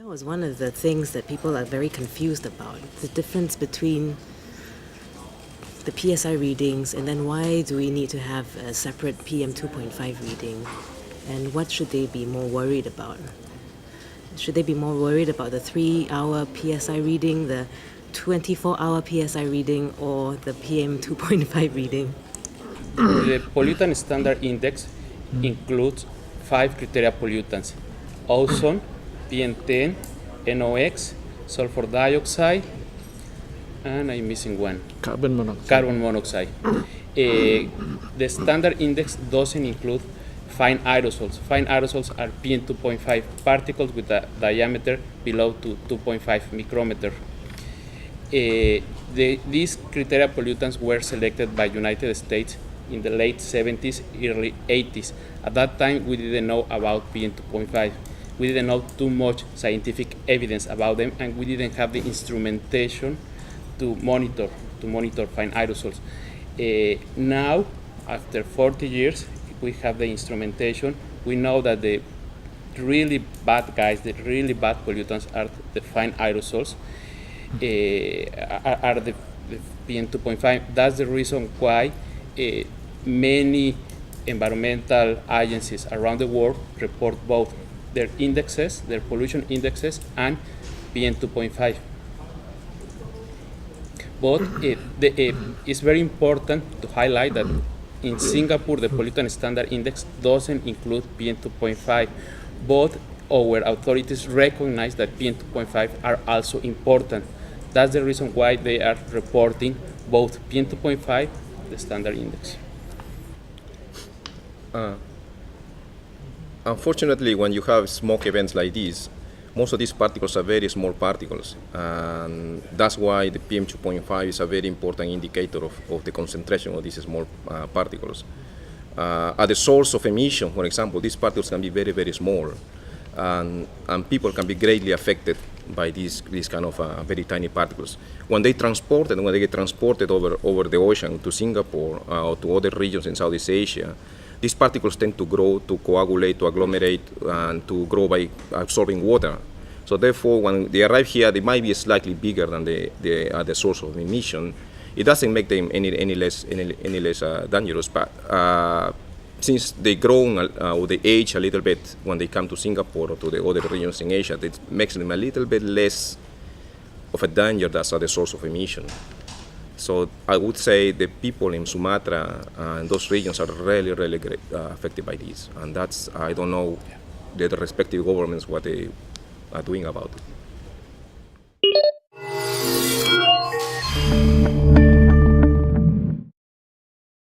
That was one of the things that people are very confused about, the difference between the PSI readings and then why do we need to have a separate PM2.5 reading, and what should they be more worried about? Should they be more worried about the 3-hour PSI reading, the 24-hour PSI reading, or the PM2.5 reading? The pollutant standard index includes 5 criteria pollutants: ozone, PM10, NOx, sulfur dioxide, and I'm missing one. Carbon monoxide. Carbon monoxide. The standard index doesn't include fine aerosols. Fine aerosols are PM2.5 particles with a diameter below to 2.5 micrometer. These criteria pollutants were selected by United States in the late 70s, early 80s. At that time, we didn't know about PM2.5. We didn't know too much scientific evidence about them, and we didn't have the instrumentation to monitor fine aerosols. Now, after 40 years, we have the instrumentation. We know that the really bad guys, the really bad pollutants are the fine aerosols, are the PM2.5. That's the reason why many environmental agencies around the world report both their indexes, their pollution indexes, and PM2.5. But it's very important to highlight that in Singapore, the pollutant standard index doesn't include PM2.5, but our authorities recognize that PM2.5 are also important. That's the reason why they are reporting both PM2.5, the standard index. Unfortunately, when you have smoke events like this, most of these particles are very small particles, and that's why the PM2.5 is a very important indicator of the concentration of these small particles. At the source of emission, for example, these particles can be very, very small, and people can be greatly affected by these kind of very tiny particles. When they get transported over the ocean to Singapore or to other regions in Southeast Asia, these particles tend to grow, to coagulate, to agglomerate, and to grow by absorbing water. So therefore, when they arrive here, they might be slightly bigger than the source of emission. It doesn't make them any less dangerous, but since they grow or they age a little bit when they come to Singapore or to the other regions in Asia, it makes them a little bit less of a danger that's at the source of emission. So I would say the people in Sumatra and those regions are really, really affected by this. And that's, I don't know, the respective governments what they are doing about it.